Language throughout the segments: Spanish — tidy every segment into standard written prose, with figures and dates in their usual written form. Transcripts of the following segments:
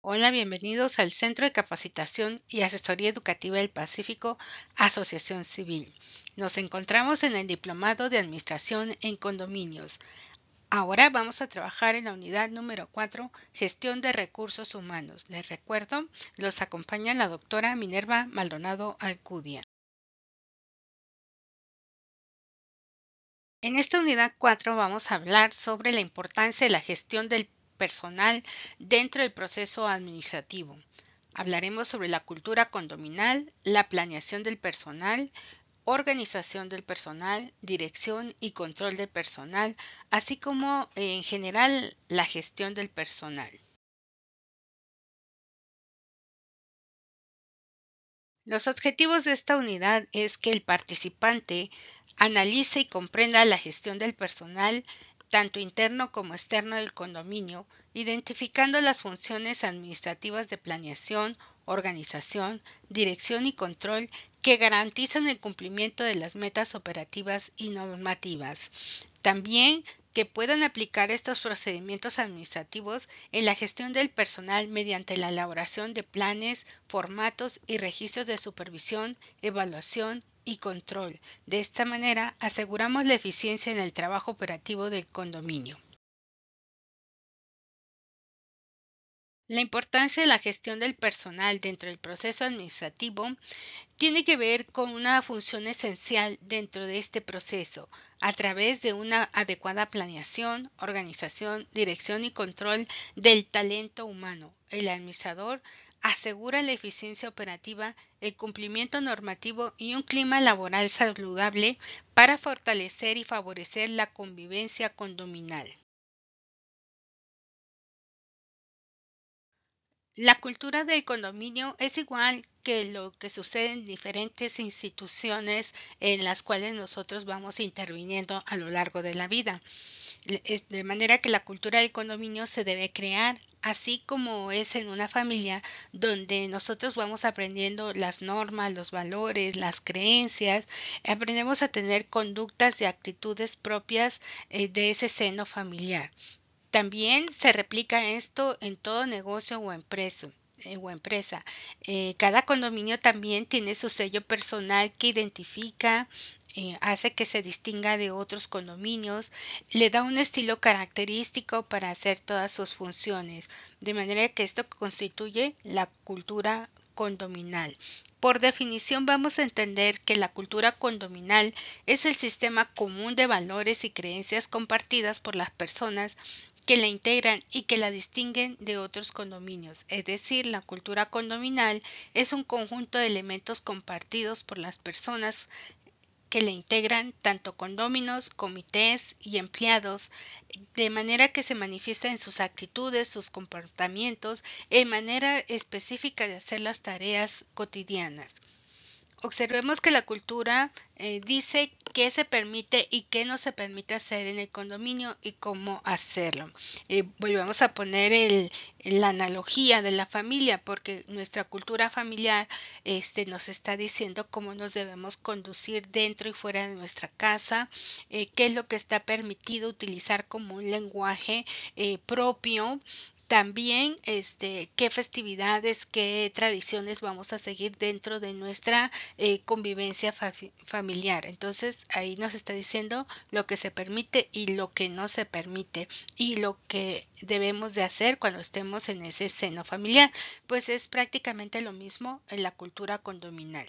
Hola, bienvenidos al Centro de Capacitación y Asesoría Educativa del Pacífico, Asociación Civil. Nos encontramos en el Diplomado de Administración en Condominios. Ahora vamos a trabajar en la unidad número 4, Gestión de Recursos Humanos. Les recuerdo, los acompaña la doctora Minerva Maldonado Alcudia. En esta unidad 4 vamos a hablar sobre la importancia de la gestión del personal dentro del proceso administrativo. Hablaremos sobre la cultura condominal, la planeación del personal, organización del personal, dirección y control del personal, así como en general la gestión del personal. Los objetivos de esta unidad es que el participante analice y comprenda la gestión del personal, tanto interno como externo del condominio, identificando las funciones administrativas de planeación, organización, dirección y control que garantizan el cumplimiento de las metas operativas y normativas. También que puedan aplicar estos procedimientos administrativos en la gestión del personal mediante la elaboración de planes, formatos y registros de supervisión, evaluación y control. De esta manera aseguramos la eficiencia en el trabajo operativo del condominio. La importancia de la gestión del personal dentro del proceso administrativo tiene que ver con una función esencial dentro de este proceso, a través de una adecuada planeación, organización, dirección y control del talento humano. El administrador asegura la eficiencia operativa, el cumplimiento normativo y un clima laboral saludable para fortalecer y favorecer la convivencia condominal. La cultura del condominio es igual que lo que sucede en diferentes instituciones en las cuales nosotros vamos interviniendo a lo largo de la vida. De manera que la cultura del condominio se debe crear, así como es en una familia donde nosotros vamos aprendiendo las normas, los valores, las creencias, aprendemos a tener conductas y actitudes propias de ese seno familiar. También se replica esto en todo negocio o empresa. Cada condominio también tiene su sello personal que identifica, hace que se distinga de otros condominios, le da un estilo característico para hacer todas sus funciones, de manera que esto constituye la cultura condominal. Por definición, vamos a entender que la cultura condominal es el sistema común de valores y creencias compartidas por las personas que la integran y que la distinguen de otros condominios. Es decir, la cultura condominal es un conjunto de elementos compartidos por las personas que la integran, tanto condóminos, comités y empleados, de manera que se manifiesta en sus actitudes, sus comportamientos, en manera específica de hacer las tareas cotidianas. Observemos que la cultura dice qué se permite y qué no se permite hacer en el condominio y cómo hacerlo. Volvemos a poner la analogía de la familia, porque nuestra cultura familiar nos está diciendo cómo nos debemos conducir dentro y fuera de nuestra casa, qué es lo que está permitido utilizar como un lenguaje propio. También, qué festividades, qué tradiciones vamos a seguir dentro de nuestra convivencia familiar. Entonces, ahí nos está diciendo lo que se permite y lo que no se permite y lo que debemos de hacer cuando estemos en ese seno familiar. Pues es prácticamente lo mismo en la cultura condominal.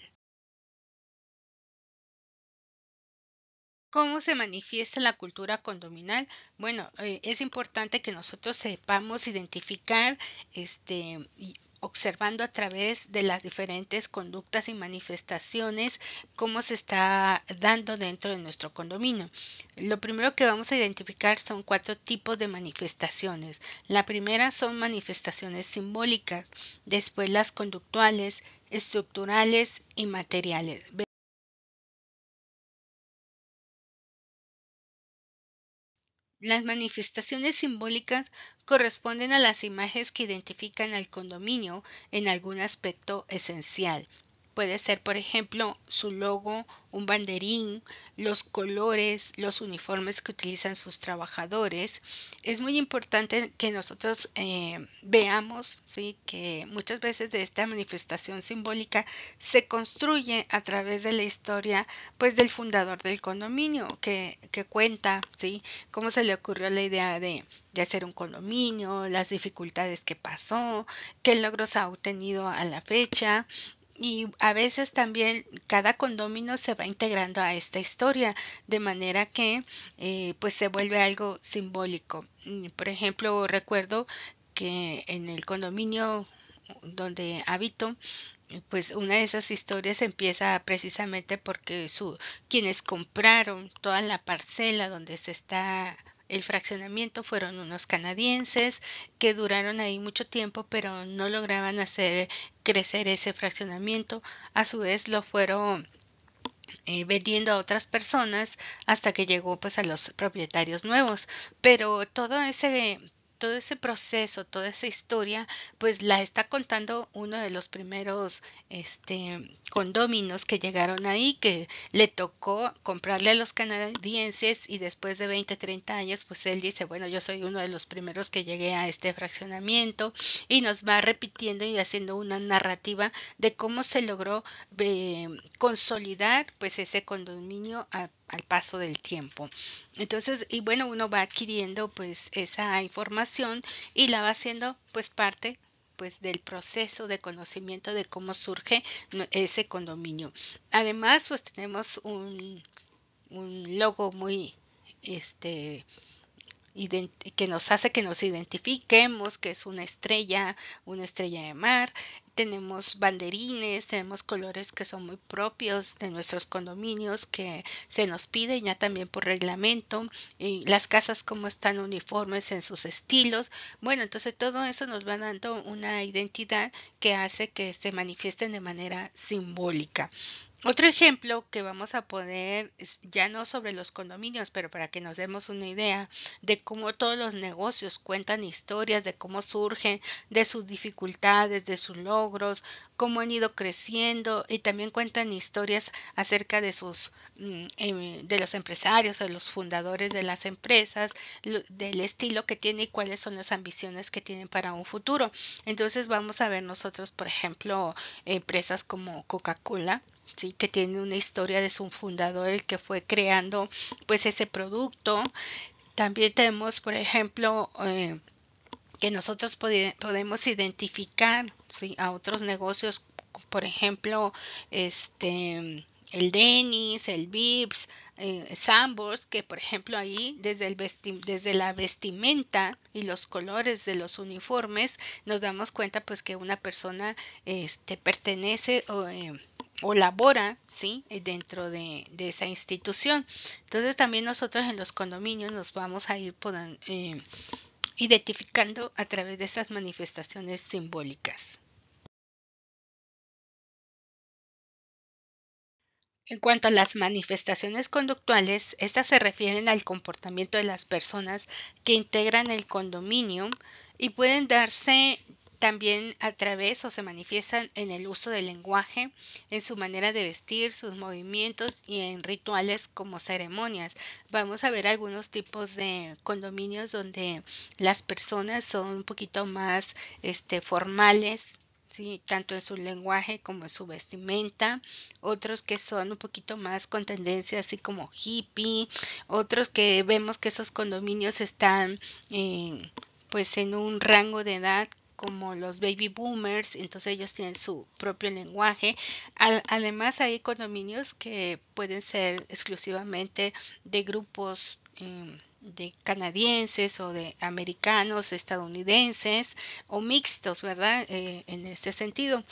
¿Cómo se manifiesta la cultura condominal? Bueno, es importante que nosotros sepamos identificar, y observando a través de las diferentes conductas y manifestaciones cómo se está dando dentro de nuestro condominio. Lo primero que vamos a identificar son 4 tipos de manifestaciones. La primera son manifestaciones simbólicas, después las conductuales, estructurales y materiales. Las manifestaciones simbólicas corresponden a las imágenes que identifican al condominio en algún aspecto esencial. puede ser, por ejemplo, su logo, un banderín, los colores, los uniformes que utilizan sus trabajadores. Es muy importante que nosotros veamos, ¿sí?, que muchas veces de esta manifestación simbólica se construye a través de la historia, pues, del fundador del condominio, que cuenta, ¿sí?, cómo se le ocurrió la idea de hacer un condominio, las dificultades que pasó, qué logros ha obtenido a la fecha. Y a veces también cada condominio se va integrando a esta historia, de manera que pues se vuelve algo simbólico. Por ejemplo, recuerdo que en el condominio donde habito, pues una de esas historias empieza precisamente porque quienes compraron toda la parcela donde se está el fraccionamiento fueron unos canadienses que duraron ahí mucho tiempo, pero no lograban hacer crecer ese fraccionamiento. A su vez lo fueron vendiendo a otras personas hasta que llegó pues a los propietarios nuevos. Pero todo ese proceso, toda esa historia, pues la está contando uno de los primeros condóminos que llegaron ahí, que le tocó comprarle a los canadienses y después de 20, 30 años, pues él dice, bueno, yo soy uno de los primeros que llegué a este fraccionamiento y nos va repitiendo y haciendo una narrativa de cómo se logró consolidar pues ese condominio al paso del tiempo. Entonces, y bueno, uno va adquiriendo pues esa información y la va haciendo pues parte pues del proceso de conocimiento de cómo surge ese condominio. Además, pues tenemos un logo muy que nos hace que nos identifiquemos, que es una estrella de mar. Tenemos banderines, tenemos colores que son muy propios de nuestros condominios que se nos pide ya también por reglamento, y las casas como están uniformes en sus estilos. Bueno, entonces todo eso nos va dando una identidad que hace que se manifiesten de manera simbólica. Otro ejemplo que vamos a poner, ya no sobre los condominios, pero para que nos demos una idea de cómo todos los negocios cuentan historias, de cómo surgen, de sus dificultades, de sus logros, cómo han ido creciendo y también cuentan historias acerca de de los empresarios, de los fundadores de las empresas, del estilo que tiene y cuáles son las ambiciones que tienen para un futuro. Entonces vamos a ver nosotros, por ejemplo, empresas como Coca-Cola, sí, que tiene una historia de su fundador, el que fue creando pues ese producto. También tenemos, por ejemplo, que nosotros podemos identificar, ¿sí?, a otros negocios, por ejemplo, el Denny's, el Vips, Sambors, que por ejemplo ahí desde la vestimenta y los colores de los uniformes nos damos cuenta pues que una persona pertenece o labora, ¿sí?, dentro de esa institución. Entonces también nosotros en los condominios nos vamos a ir identificando a través de estas manifestaciones simbólicas. En cuanto a las manifestaciones conductuales, estas se refieren al comportamiento de las personas que integran el condominio y pueden darse también a través o se manifiestan en el uso del lenguaje, en su manera de vestir, sus movimientos y en rituales como ceremonias. Vamos a ver algunos tipos de condominios donde las personas son un poquito más formales, ¿sí?, tanto en su lenguaje como en su vestimenta. Otros que son un poquito más con tendencia así como hippie, otros que vemos que esos condominios están pues en un rango de edad como los baby boomers, entonces ellos tienen su propio lenguaje. Además hay condominios que pueden ser exclusivamente de grupos de canadienses o de americanos, estadounidenses o mixtos, ¿verdad? En este sentido.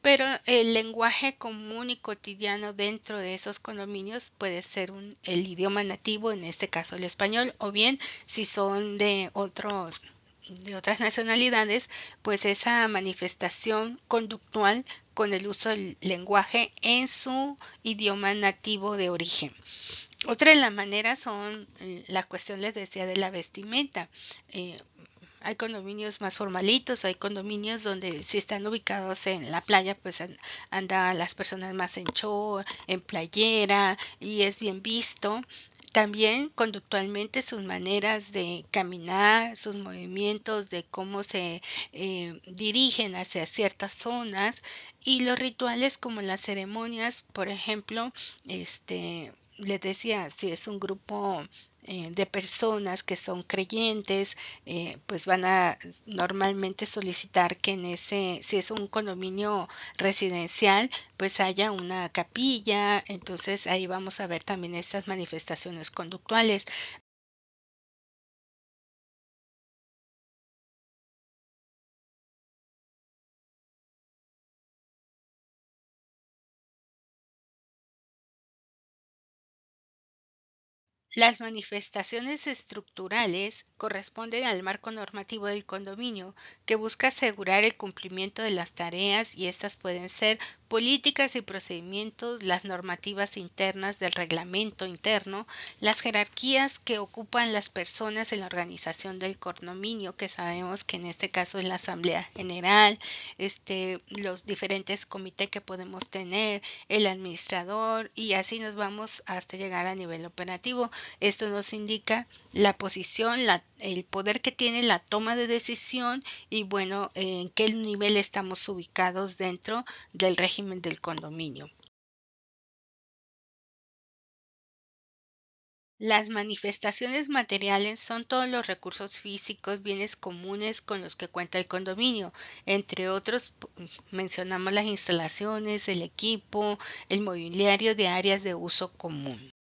Pero el lenguaje común y cotidiano dentro de esos condominios puede ser el idioma nativo, en este caso el español, o bien si son de otras nacionalidades, pues esa manifestación conductual con el uso del lenguaje en su idioma nativo de origen. Otra de las maneras son la cuestión, les decía, de la vestimenta. hay condominios más formalitos, hay condominios donde si están ubicados en la playa, pues andan las personas más en short, en playera y es bien visto. También conductualmente sus maneras de caminar, sus movimientos, de cómo se dirigen hacia ciertas zonas y los rituales como las ceremonias, por ejemplo, les decía, si es un grupo de personas que son creyentes, pues van a normalmente solicitar que si es un condominio residencial, pues haya una capilla, entonces ahí vamos a ver también estas manifestaciones conductuales. Las manifestaciones estructurales corresponden al marco normativo del condominio, que busca asegurar el cumplimiento de las tareas y estas pueden ser políticas y procedimientos, las normativas internas del reglamento interno, las jerarquías que ocupan las personas en la organización del condominio, que sabemos que en este caso es la Asamblea General, los diferentes comités que podemos tener, el administrador y así nos vamos hasta llegar a nivel operativo. Esto nos indica la posición, el poder que tiene la toma de decisión y bueno, en qué nivel estamos ubicados dentro del régimen del condominio. Las manifestaciones materiales son todos los recursos físicos, bienes comunes con los que cuenta el condominio. Entre otros, mencionamos las instalaciones, el equipo, el mobiliario de áreas de uso común.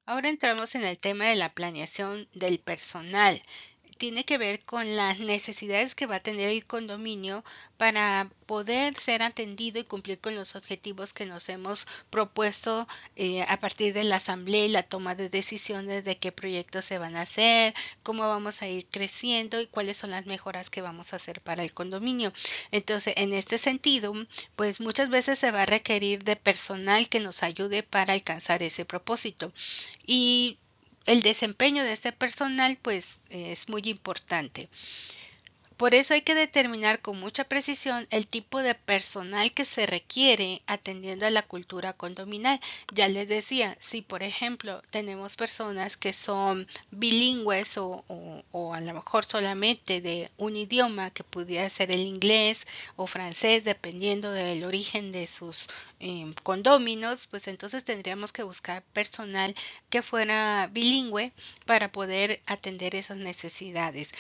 Ahora entramos en el tema de la planeación del personal. Tiene que ver con las necesidades que va a tener el condominio para poder ser atendido y cumplir con los objetivos que nos hemos propuesto a partir de la asamblea y la toma de decisiones de qué proyectos se van a hacer, cómo vamos a ir creciendo y cuáles son las mejoras que vamos a hacer para el condominio. Entonces, en este sentido, pues muchas veces se va a requerir de personal que nos ayude para alcanzar ese propósito. Y el desempeño de este personal pues es muy importante. Por eso hay que determinar con mucha precisión el tipo de personal que se requiere atendiendo a la cultura condominal. Ya les decía, si por ejemplo tenemos personas que son bilingües o a lo mejor solamente de un idioma que pudiera ser el inglés o francés, dependiendo del origen de sus condóminos, pues entonces tendríamos que buscar personal que fuera bilingüe para poder atender esas necesidades.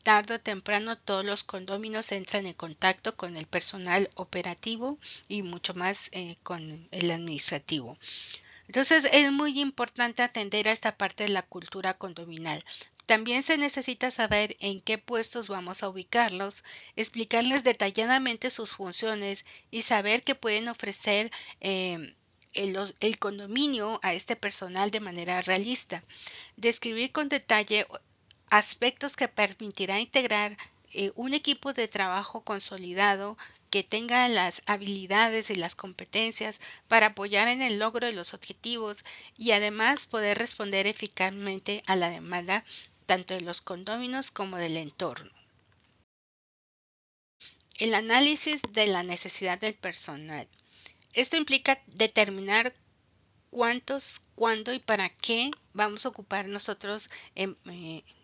Tarde o temprano todos los condóminos entran en contacto con el personal operativo y mucho más con el administrativo. Entonces es muy importante atender a esta parte de la cultura condominal. También se necesita saber en qué puestos vamos a ubicarlos, explicarles detalladamente sus funciones y saber que pueden ofrecer el condominio a este personal de manera realista. Describir con detalle aspectos que permitirá integrar un equipo de trabajo consolidado que tenga las habilidades y las competencias para apoyar en el logro de los objetivos y además poder responder eficazmente a la demanda tanto de los condóminos como del entorno. El análisis de la necesidad del personal. Esto implica determinar cuántos, cuándo y para qué vamos a ocupar nosotros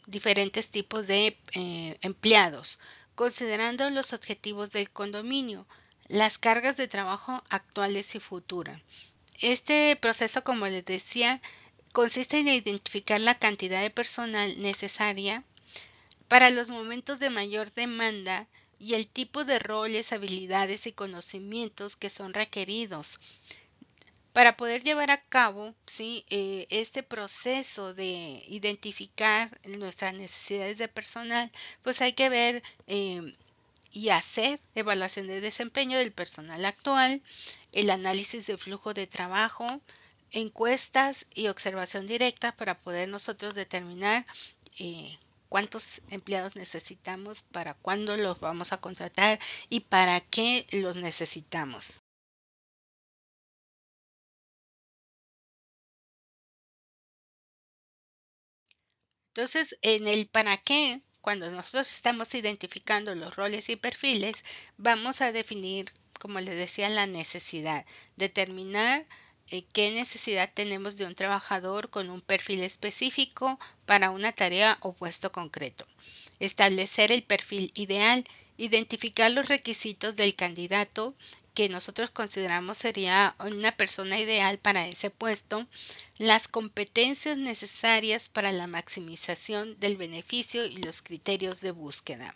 diferentes tipos de empleados, considerando los objetivos del condominio, las cargas de trabajo actuales y futuras. Este proceso, como les decía, consiste en identificar la cantidad de personal necesaria para los momentos de mayor demanda y el tipo de roles, habilidades y conocimientos que son requeridos para poder llevar a cabo, ¿sí? Este proceso de identificar nuestras necesidades de personal, pues hay que ver y hacer evaluación de desempeño del personal actual, el análisis de flujo de trabajo, encuestas y observación directa para poder nosotros determinar cuántos empleados necesitamos, para cuándo los vamos a contratar y para qué los necesitamos. Entonces, en el para qué, cuando nosotros estamos identificando los roles y perfiles, vamos a definir, como les decía, la necesidad, determinar qué necesidad tenemos de un trabajador con un perfil específico para una tarea o puesto concreto. Establecer el perfil ideal, identificar los requisitos del candidato que nosotros consideramos sería una persona ideal para ese puesto, las competencias necesarias para la maximización del beneficio y los criterios de búsqueda.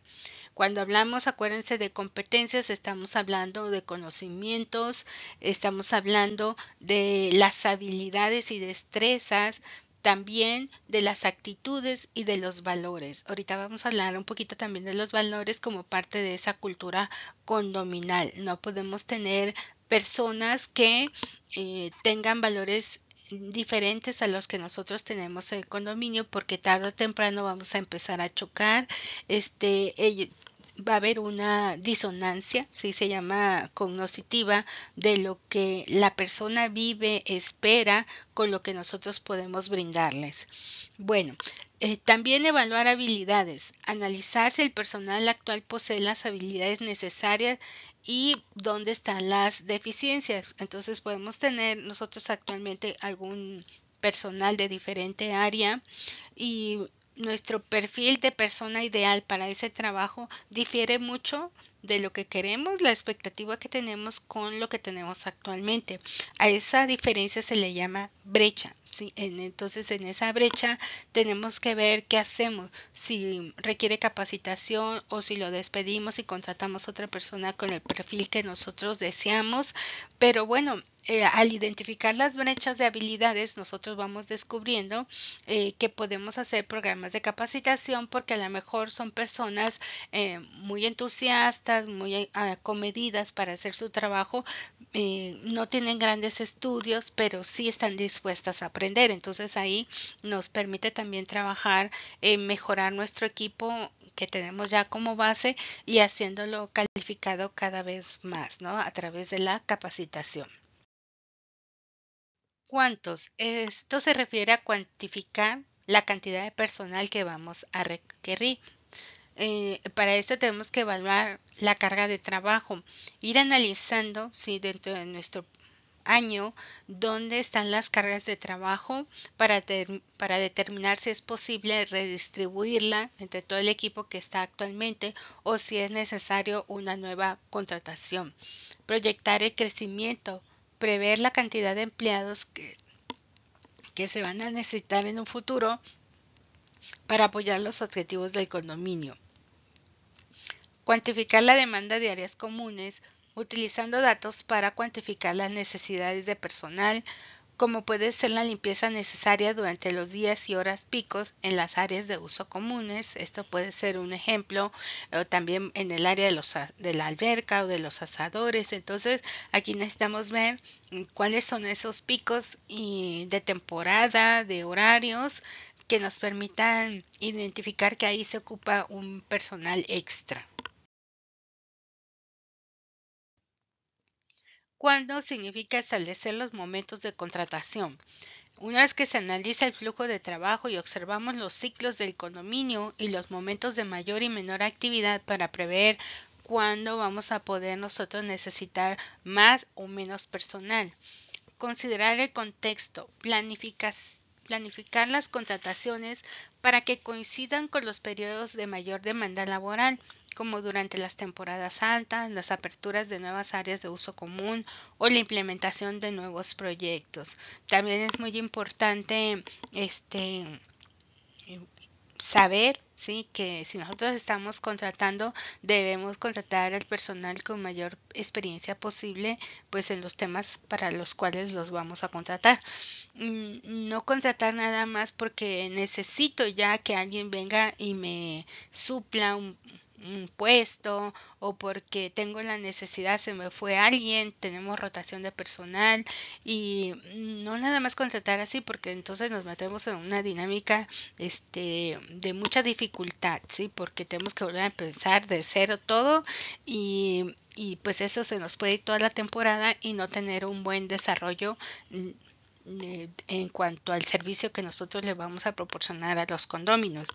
Cuando hablamos, acuérdense de competencias, estamos hablando de conocimientos, estamos hablando de las habilidades y destrezas, también de las actitudes y de los valores. Ahorita vamos a hablar un poquito también de los valores como parte de esa cultura condominal. No podemos tener personas que tengan valores diferentes a los que nosotros tenemos en el condominio porque tarde o temprano vamos a empezar a chocar. Va a haber una disonancia, ¿sí? Se llama cognoscitiva, de lo que la persona vive, espera, con lo que nosotros podemos brindarles. Bueno, también evaluar habilidades, analizar si el personal actual posee las habilidades necesarias y dónde están las deficiencias. Entonces podemos tener nosotros actualmente algún personal de diferente área y nuestro perfil de persona ideal para ese trabajo difiere mucho de lo que queremos, la expectativa que tenemos con lo que tenemos actualmente. A esa diferencia se le llama brecha. ¿Sí? Entonces en esa brecha tenemos que ver qué hacemos, si requiere capacitación o si lo despedimos y contratamos a otra persona con el perfil que nosotros deseamos. Pero bueno, al identificar las brechas de habilidades, nosotros vamos descubriendo que podemos hacer programas de capacitación porque a lo mejor son personas muy entusiastas, muy comedidas para hacer su trabajo, no tienen grandes estudios, pero sí están dispuestas a aprender. Entonces ahí nos permite también trabajar en mejorar nuestro equipo que tenemos ya como base y haciéndolo calificado cada vez más, ¿no? A través de la capacitación. ¿Cuántos? Esto se refiere a cuantificar la cantidad de personal que vamos a requerir. Para esto tenemos que evaluar la carga de trabajo, ir analizando si dentro de nuestro año dónde están las cargas de trabajo para determinar si es posible redistribuirla entre todo el equipo que está actualmente o si es necesario una nueva contratación. Proyectar el crecimiento, prever la cantidad de empleados que se van a necesitar en un futuro para apoyar los objetivos del condominio. Cuantificar la demanda de áreas comunes, utilizando datos para cuantificar las necesidades de personal, como puede ser la limpieza necesaria durante los días y horas picos en las áreas de uso comunes. Esto puede ser un ejemplo, también en el área de la alberca o de los asadores. Entonces, aquí necesitamos ver cuáles son esos picos de temporada, de horarios, que nos permitan identificar que ahí se ocupa un personal extra. ¿Cuándo significa establecer los momentos de contratación? Una vez que se analiza el flujo de trabajo y observamos los ciclos del condominio y los momentos de mayor y menor actividad para prever cuándo vamos a poder nosotros necesitar más o menos personal. Considerar el contexto, planificar las contrataciones para que coincidan con los periodos de mayor demanda laboral, como durante las temporadas altas, las aperturas de nuevas áreas de uso común o la implementación de nuevos proyectos. También es muy importante saber, ¿sí? Que si nosotros estamos contratando, debemos contratar al personal con mayor experiencia posible, pues en los temas para los cuales los vamos a contratar. No contratar nada más porque necesito ya que alguien venga y me supla un puesto o porque tengo la necesidad, se me fue alguien, tenemos rotación de personal y no nada más contratar así porque entonces nos metemos en una dinámica de mucha dificultad, ¿sí? Porque tenemos que volver a empezar de cero todo y pues eso se nos puede ir toda la temporada y no tener un buen desarrollo en cuanto al servicio que nosotros le vamos a proporcionar a los condóminos.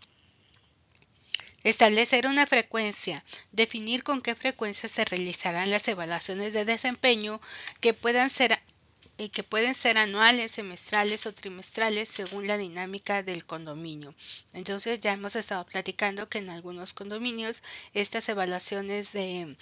Establecer una frecuencia, definir con qué frecuencia se realizarán las evaluaciones de desempeño que pueden ser anuales, semestrales o trimestrales según la dinámica del condominio. Entonces ya hemos estado platicando que en algunos condominios estas evaluaciones del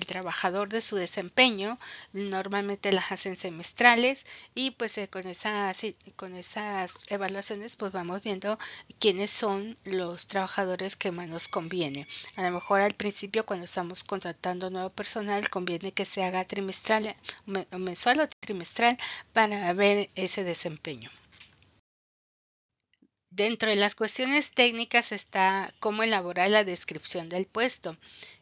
trabajador de su desempeño normalmente las hacen semestrales y pues con esas evaluaciones pues vamos viendo quiénes son los trabajadores que más nos conviene. A lo mejor al principio cuando estamos contratando nuevo personal conviene que se haga trimestral, mensual o trimestral para ver ese desempeño. Dentro de las cuestiones técnicas está cómo elaborar la descripción del puesto.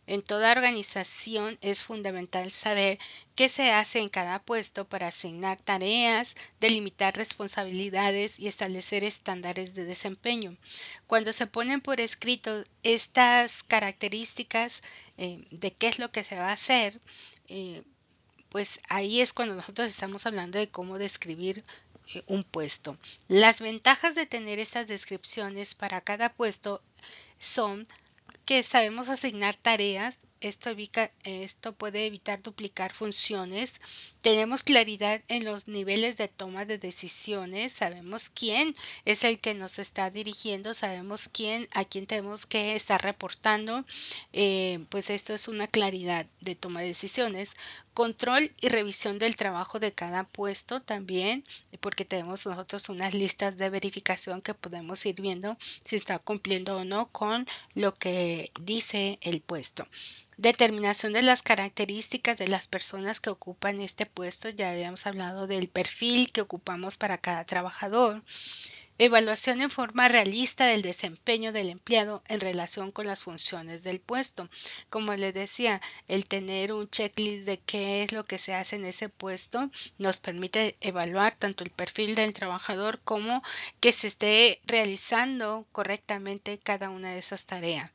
En toda organización es fundamental saber qué se hace en cada puesto para asignar tareas, delimitar responsabilidades y establecer estándares de desempeño. Cuando se ponen por escrito estas características de qué es lo que se va a hacer, pues ahí es cuando nosotros estamos hablando de cómo describir un puesto. Las ventajas de tener estas descripciones para cada puesto son que sabemos asignar tareas, esto puede evitar duplicar funciones, tenemos claridad en los niveles de toma de decisiones, sabemos quién es el que nos está dirigiendo, sabemos a quién tenemos que estar reportando, pues esto es una claridad de toma de decisiones. Control y revisión del trabajo de cada puesto también, porque tenemos nosotros unas listas de verificación que podemos ir viendo si está cumpliendo o no con lo que dice el puesto. Determinación de las características de las personas que ocupan este puesto. Ya habíamos hablado del perfil que ocupamos para cada trabajador. Evaluación en forma realista del desempeño del empleado en relación con las funciones del puesto. Como les decía, el tener un checklist de qué es lo que se hace en ese puesto nos permite evaluar tanto el perfil del trabajador como que se esté realizando correctamente cada una de esas tareas.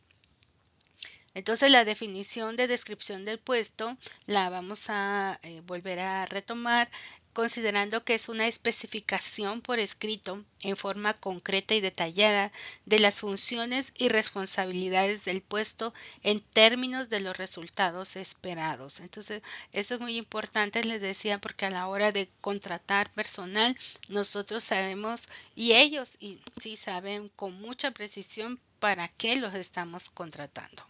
Entonces la definición de descripción del puesto la vamos a volver a retomar considerando que es una especificación por escrito en forma concreta y detallada de las funciones y responsabilidades del puesto en términos de los resultados esperados. Entonces, eso es muy importante, les decía, porque a la hora de contratar personal, nosotros sabemos y ellos sí saben con mucha precisión para qué los estamos contratando.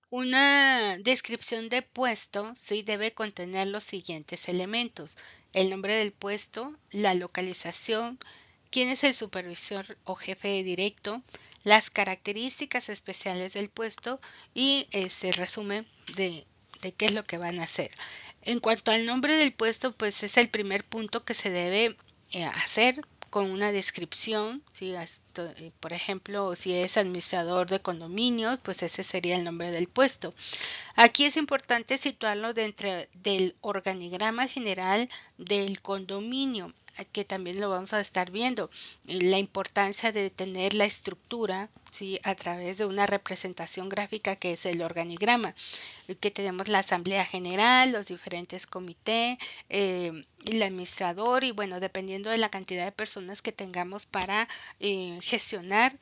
Una descripción de puesto sí debe contener los siguientes elementos: el nombre del puesto, la localización, quién es el supervisor o jefe directo, las características especiales del puesto y el resumen de qué es lo que van a hacer. En cuanto al nombre del puesto, pues es el primer punto que se debe hacer con una descripción, ¿sí? Por ejemplo, si es administrador de condominios, pues ese sería el nombre del puesto. Aquí es importante situarlo dentro del organigrama general del condominio, que también lo vamos a estar viendo, la importancia de tener la estructura, ¿sí? A través de una representación gráfica que es el organigrama, que tenemos la asamblea general, los diferentes comités, el administrador y bueno, dependiendo de la cantidad de personas que tengamos para gestionar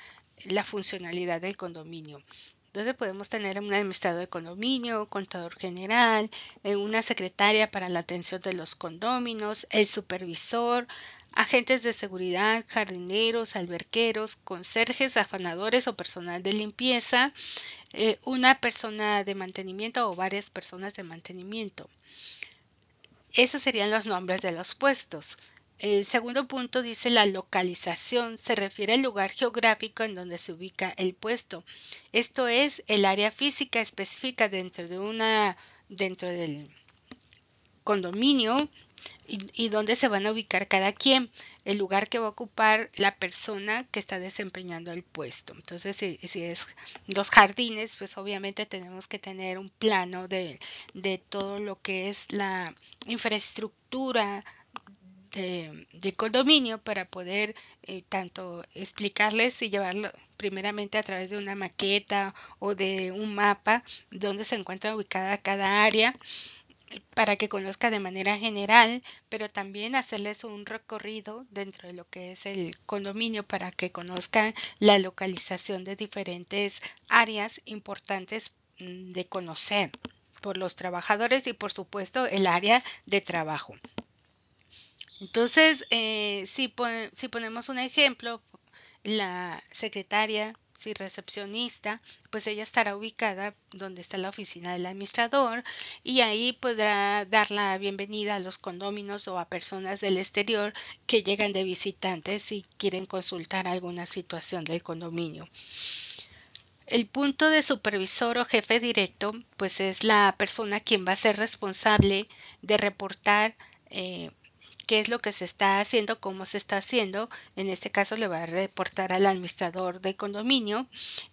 la funcionalidad del condominio. Entonces podemos tener un administrador de condominio, contador general, una secretaria para la atención de los condóminos, el supervisor, agentes de seguridad, jardineros, alberqueros, conserjes, afanadores o personal de limpieza, una persona de mantenimiento o varias personas de mantenimiento. Esos serían los nombres de los puestos. El segundo punto dice la localización, se refiere al lugar geográfico en donde se ubica el puesto. Esto es el área física específica dentro del condominio y dónde se van a ubicar cada quien, el lugar que va a ocupar la persona que está desempeñando el puesto. Entonces, si es los jardines, pues obviamente tenemos que tener un plano de todo lo que es la infraestructura del condominio para poder tanto explicarles y llevarlo primeramente a través de una maqueta o de un mapa donde se encuentra ubicada cada área para que conozca de manera general, pero también hacerles un recorrido dentro de lo que es el condominio para que conozcan la localización de diferentes áreas importantes de conocer por los trabajadores y por supuesto el área de trabajo. Entonces, si ponemos un ejemplo, la secretaria, si recepcionista, pues ella estará ubicada donde está la oficina del administrador y ahí podrá dar la bienvenida a los condóminos o a personas del exterior que llegan de visitantes y quieren consultar alguna situación del condominio. El punto de supervisor o jefe directo, pues es la persona quien va a ser responsable de reportar qué es lo que se está haciendo, cómo se está haciendo. En este caso le va a reportar al administrador de condominio.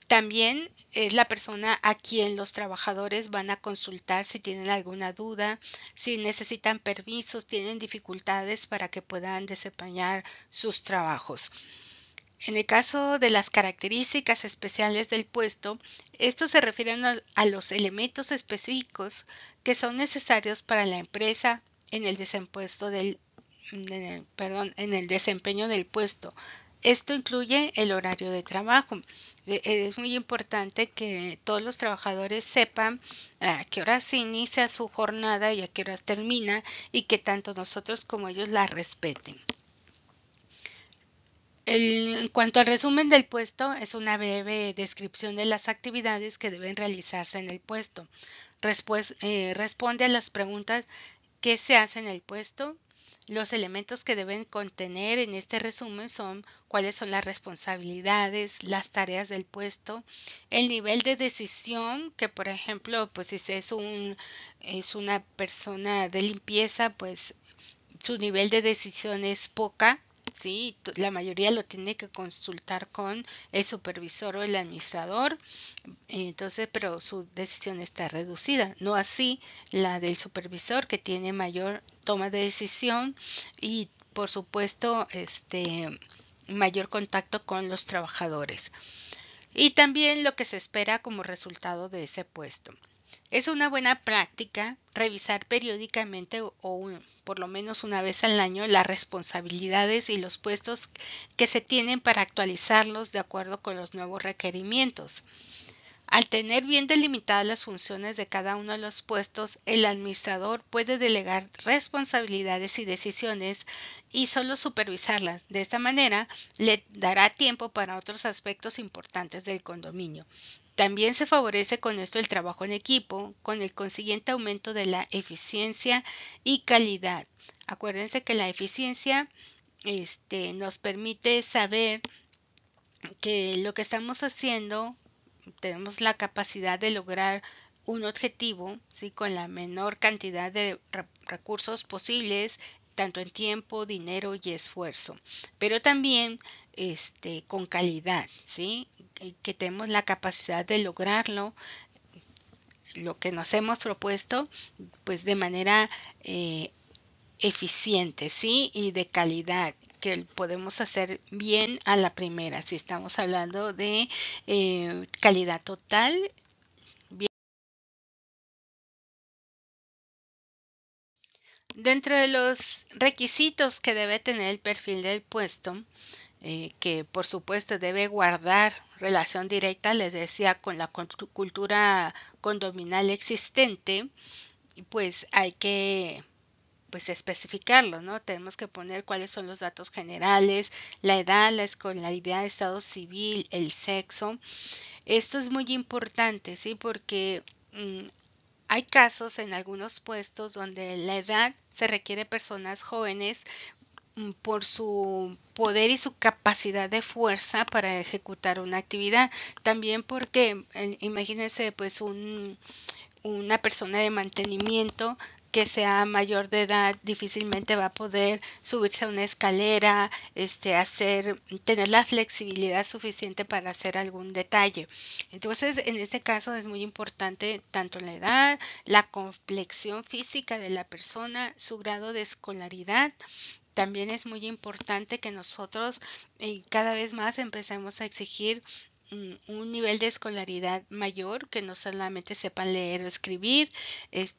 También es la persona a quien los trabajadores van a consultar si tienen alguna duda, si necesitan permisos, tienen dificultades para que puedan desempeñar sus trabajos. En el caso de las características especiales del puesto, estos se refieren a los elementos específicos que son necesarios para la empresa en el desempeño del puesto. Esto incluye el horario de trabajo. Es muy importante que todos los trabajadores sepan a qué horas se inicia su jornada y a qué horas termina y que tanto nosotros como ellos la respeten. En cuanto al resumen del puesto, es una breve descripción de las actividades que deben realizarse en el puesto. Responde a las preguntas que se hacen en el puesto. Los elementos que deben contener en este resumen son cuáles son las responsabilidades, las tareas del puesto, el nivel de decisión, que por ejemplo, pues si es una persona de limpieza, pues su nivel de decisión es poca. Sí, la mayoría lo tiene que consultar con el supervisor o el administrador, entonces, pero su decisión está reducida, no así la del supervisor que tiene mayor toma de decisión y por supuesto mayor contacto con los trabajadores. Y también lo que se espera como resultado de ese puesto. Es una buena práctica revisar periódicamente o por lo menos una vez al año las responsabilidades y los puestos que se tienen para actualizarlos de acuerdo con los nuevos requerimientos. Al tener bien delimitadas las funciones de cada uno de los puestos, el administrador puede delegar responsabilidades y decisiones y solo supervisarlas. De esta manera, le dará tiempo para otros aspectos importantes del condominio. También se favorece con esto el trabajo en equipo, con el consiguiente aumento de la eficiencia y calidad. Acuérdense que la eficiencia nos permite saber que lo que estamos haciendo tenemos la capacidad de lograr un objetivo, ¿sí? Con la menor cantidad de recursos posibles, tanto en tiempo, dinero y esfuerzo, pero también con calidad, ¿sí? Que tenemos la capacidad de lograrlo, lo que nos hemos propuesto, pues de manera eficiente, ¿sí? Y de calidad, que podemos hacer bien a la primera, si estamos hablando de calidad total. Bien. Dentro de los requisitos que debe tener el perfil del puesto, que por supuesto debe guardar relación directa, les decía, con la cultura condominal existente, pues hay que especificarlo, ¿no? Tenemos que poner cuáles son los datos generales, la edad, la escolaridad, estado civil, el sexo. Esto es muy importante, ¿sí? Porque hay casos en algunos puestos donde la edad se requiere personas jóvenes por su poder y su capacidad de fuerza para ejecutar una actividad. También porque, imagínense, pues una persona de mantenimiento que sea mayor de edad difícilmente va a poder subirse a una escalera, tener la flexibilidad suficiente para hacer algún detalle. Entonces, en este caso es muy importante tanto la edad, la complexión física de la persona, su grado de escolaridad también es muy importante que nosotros cada vez más empecemos a exigir un nivel de escolaridad mayor, que no solamente sepan leer o escribir,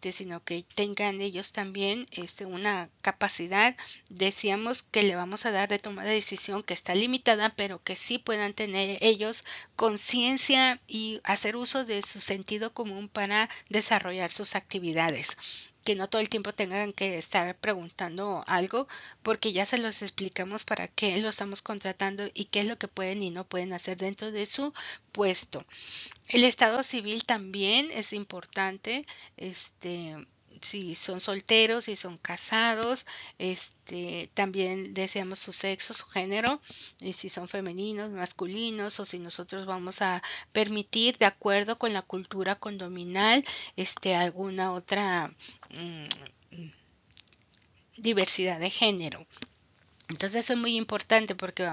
sino que tengan ellos también una capacidad, decíamos que le vamos a dar de toma de decisión que está limitada, pero que sí puedan tener ellos conciencia y hacer uso de su sentido común para desarrollar sus actividades, que no todo el tiempo tengan que estar preguntando algo, porque ya se los explicamos para qué lo estamos contratando y qué es lo que pueden y no pueden hacer dentro de su puesto. El estado civil también es importante, si son solteros, si son casados, también deseamos su sexo, su género, y si son femeninos, masculinos, o si nosotros vamos a permitir, de acuerdo con la cultura condominal, alguna otra diversidad de género. Entonces eso es muy importante porque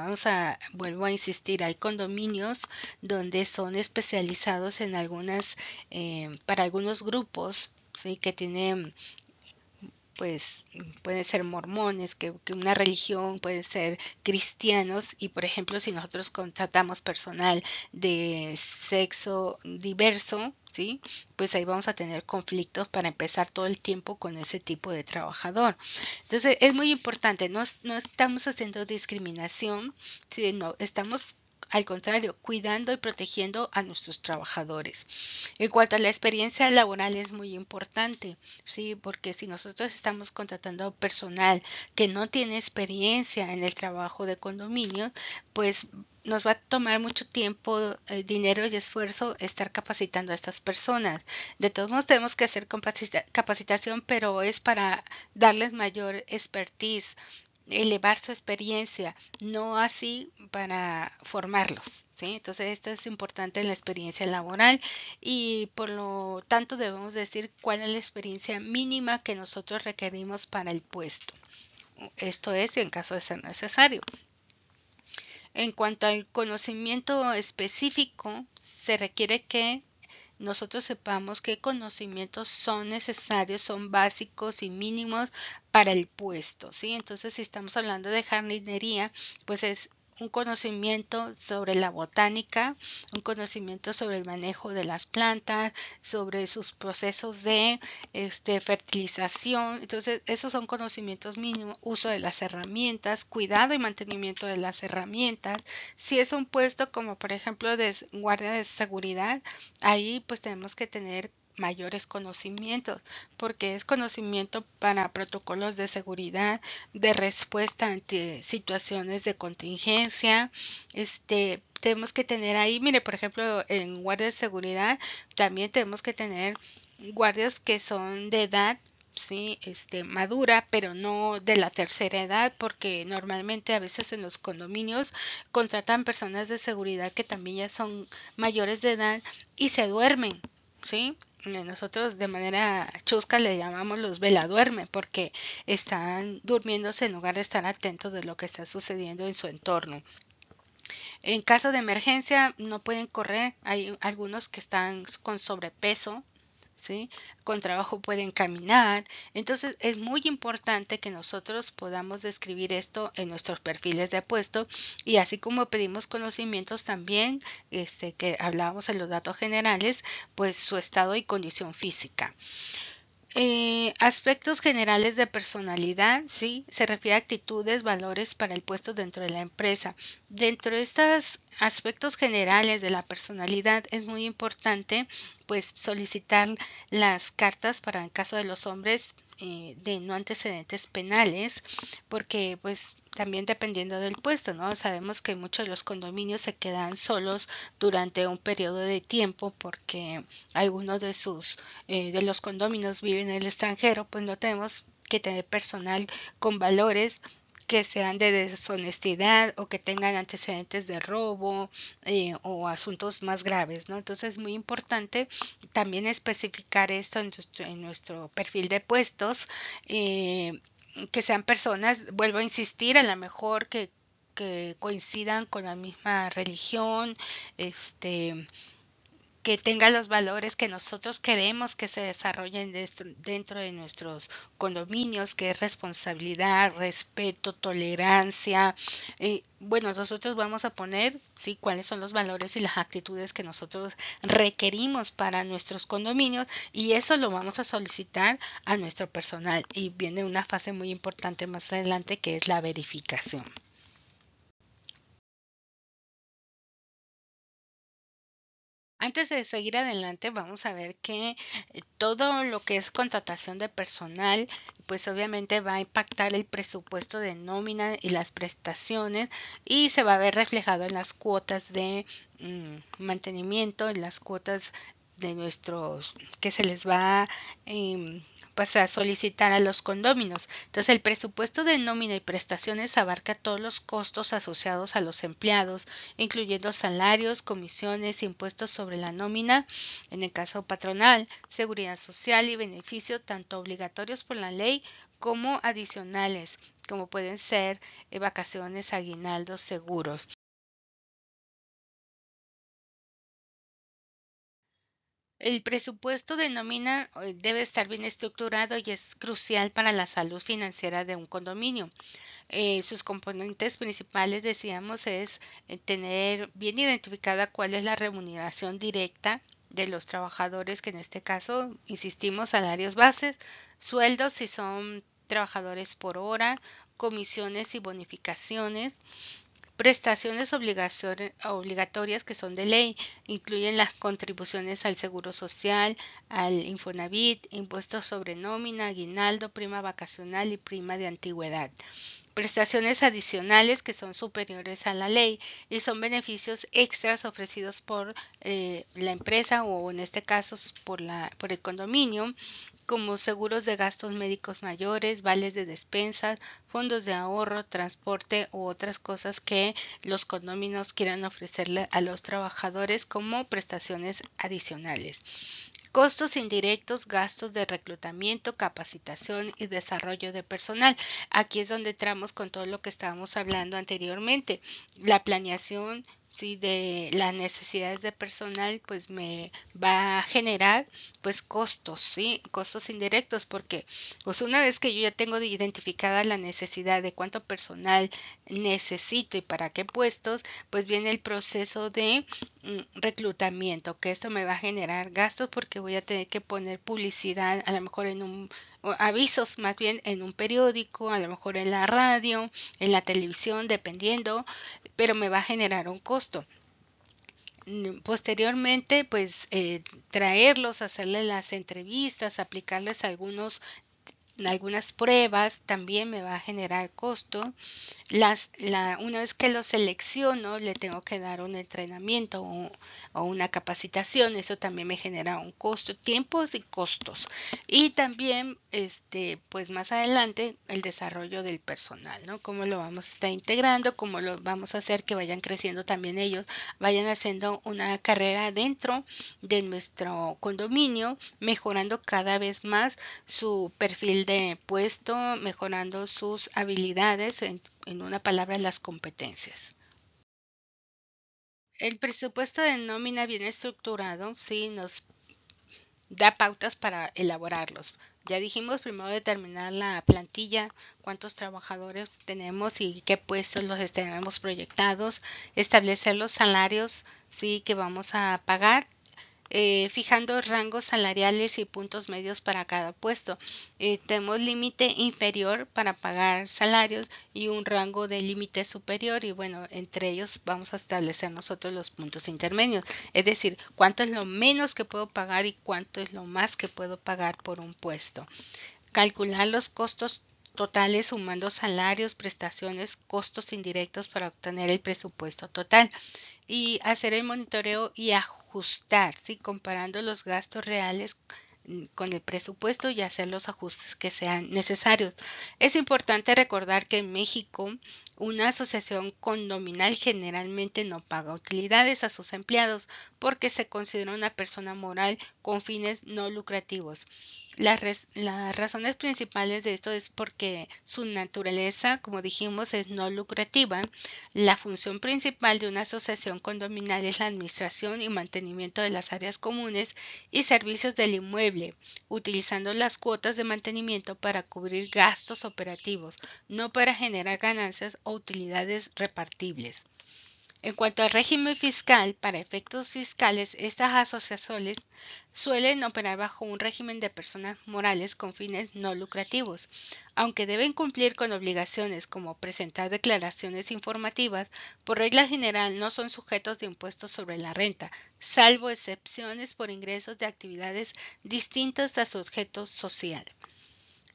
vuelvo a insistir, hay condominios donde son especializados en para algunos grupos, ¿sí? Que tienen, pues, pueden ser mormones, que una religión, puede ser cristianos, y por ejemplo, si nosotros contratamos personal de sexo diverso, ¿sí? Pues ahí vamos a tener conflictos para empezar todo el tiempo con ese tipo de trabajador. Entonces, es muy importante, no estamos haciendo discriminación, sino estamos al contrario, cuidando y protegiendo a nuestros trabajadores. En cuanto a la experiencia laboral es muy importante, ¿sí? Porque si nosotros estamos contratando personal que no tiene experiencia en el trabajo de condominio, pues nos va a tomar mucho tiempo, dinero y esfuerzo estar capacitando a estas personas. De todos modos tenemos que hacer capacitación, pero es para darles mayor expertise, elevar su experiencia, no así para formarlos, ¿sí? Entonces esto es importante en la experiencia laboral y por lo tanto debemos decir cuál es la experiencia mínima que nosotros requerimos para el puesto. Esto es en caso de ser necesario. En cuanto al conocimiento específico, se requiere que nosotros sepamos qué conocimientos son necesarios, son básicos y mínimos para el puesto, ¿sí? Entonces, si estamos hablando de jardinería, pues es un conocimiento sobre la botánica, un conocimiento sobre el manejo de las plantas, sobre sus procesos de fertilización. Entonces, esos son conocimientos mínimos, uso de las herramientas, cuidado y mantenimiento de las herramientas. Si es un puesto como por ejemplo de guardia de seguridad, ahí pues tenemos que tener mayores conocimientos, porque es conocimiento para protocolos de seguridad, de respuesta ante situaciones de contingencia. Tenemos que tener ahí, mire, por ejemplo, en guardia de seguridad también tenemos que tener guardias que son de edad, sí, madura, pero no de la tercera edad, porque normalmente a veces en los condominios contratan personas de seguridad que también ya son mayores de edad y se duermen, ¿sí? Nosotros de manera chusca le llamamos los veladuerme porque están durmiéndose en lugar de estar atentos de lo que está sucediendo en su entorno. En caso de emergencia no pueden correr, hay algunos que están con sobrepeso, ¿sí? Con trabajo pueden caminar. Entonces es muy importante que nosotros podamos describir esto en nuestros perfiles de puesto y así como pedimos conocimientos también, que hablábamos en los datos generales, pues su estado y condición física. Aspectos generales de personalidad, sí, se refiere a actitudes, valores para el puesto dentro de la empresa. Dentro de estos aspectos generales de la personalidad es muy importante, pues, solicitar las cartas para el caso de los hombres de no antecedentes penales, porque, pues, también dependiendo del puesto, ¿no? Sabemos que muchos de los condominios se quedan solos durante un periodo de tiempo porque algunos de los condóminos viven en el extranjero, pues no tenemos que tener personal con valores que sean de deshonestidad o que tengan antecedentes de robo o asuntos más graves, ¿no? Entonces es muy importante también especificar esto en nuestro perfil de puestos, que sean personas, vuelvo a insistir, a lo mejor que coincidan con la misma religión, que tenga los valores que nosotros queremos que se desarrollen dentro de nuestros condominios, que es responsabilidad, respeto, tolerancia. Bueno, nosotros vamos a poner, sí, cuáles son los valores y las actitudes que nosotros requerimos para nuestros condominios, y eso lo vamos a solicitar a nuestro personal. Y viene una fase muy importante más adelante, que es la verificación. Antes de seguir adelante, vamos a ver que todo lo que es contratación de personal, pues obviamente va a impactar el presupuesto de nómina y las prestaciones, y se va a ver reflejado en las cuotas de mantenimiento, en las cuotas de nuestros que se les va pues a solicitar a los condóminos. Entonces, el presupuesto de nómina y prestaciones abarca todos los costos asociados a los empleados, incluyendo salarios, comisiones, impuestos sobre la nómina, en el caso patronal, seguridad social y beneficios tanto obligatorios por la ley como adicionales, como pueden ser vacaciones, aguinaldos, seguros. El presupuesto de nómina debe estar bien estructurado y es crucial para la salud financiera de un condominio. Sus componentes principales, decíamos, es tener bien identificada cuál es la remuneración directa de los trabajadores, que en este caso, insistimos, salarios bases, sueldos si son trabajadores por hora, comisiones y bonificaciones. Prestaciones obligatorias que son de ley, incluyen las contribuciones al Seguro Social, al Infonavit, impuestos sobre nómina, aguinaldo, prima vacacional y prima de antigüedad. Prestaciones adicionales que son superiores a la ley y son beneficios extras ofrecidos por la empresa, o en este caso por el condominio, como seguros de gastos médicos mayores, vales de despensas, fondos de ahorro, transporte u otras cosas que los condóminos quieran ofrecerle a los trabajadores como prestaciones adicionales. Costos indirectos, gastos de reclutamiento, capacitación y desarrollo de personal. Aquí es donde entramos con todo lo que estábamos hablando anteriormente. La planeación, sí, de las necesidades de personal, pues me va a generar pues costos, sí, costos indirectos, porque pues una vez que yo ya tengo identificada la necesidad de cuánto personal necesito y para qué puestos, pues viene el proceso de reclutamiento, que esto me va a generar gastos porque voy a tener que poner publicidad, a lo mejor o avisos más bien en un periódico, a lo mejor en la radio, en la televisión, dependiendo, pero me va a generar un costo. Posteriormente, pues traerlos, hacerles las entrevistas, aplicarles algunas pruebas, también me va a generar costo. Una vez que lo selecciono, le tengo que dar un entrenamiento o una capacitación. Eso también me genera un costo, tiempos y costos. Y también, pues más adelante, el desarrollo del personal, ¿no? Cómo lo vamos a estar integrando, cómo lo vamos a hacer que vayan creciendo también ellos, vayan haciendo una carrera dentro de nuestro condominio, mejorando cada vez más su perfil de puesto, mejorando sus habilidades, en una palabra, las competencias. El presupuesto de nómina bien estructurado, sí, nos da pautas para elaborarlos. Ya dijimos, primero determinar la plantilla, cuántos trabajadores tenemos y qué puestos los tenemos proyectados, establecer los salarios, sí, que vamos a pagar, fijando rangos salariales y puntos medios para cada puesto. Tenemos límite inferior para pagar salarios y un rango de límite superior, y bueno, entre ellos vamos a establecer nosotros los puntos intermedios, es decir, cuánto es lo menos que puedo pagar y cuánto es lo más que puedo pagar por un puesto. Calcular los costos totales sumando salarios, prestaciones, costos indirectos para obtener el presupuesto total, y hacer el monitoreo y ajustar, ¿sí? Comparando los gastos reales con el presupuesto y hacer los ajustes que sean necesarios. Es importante recordar que en México una asociación condominal generalmente no paga utilidades a sus empleados porque se considera una persona moral con fines no lucrativos. Las razones principales de esto es porque su naturaleza, como dijimos, es no lucrativa. La función principal de una asociación condominal es la administración y mantenimiento de las áreas comunes y servicios del inmueble, utilizando las cuotas de mantenimiento para cubrir gastos operativos, no para generar ganancias o utilidades repartibles. En cuanto al régimen fiscal, para efectos fiscales, estas asociaciones suelen operar bajo un régimen de personas morales con fines no lucrativos, aunque deben cumplir con obligaciones como presentar declaraciones informativas, por regla general no son sujetos de impuestos sobre la renta, salvo excepciones por ingresos de actividades distintas a su objeto social.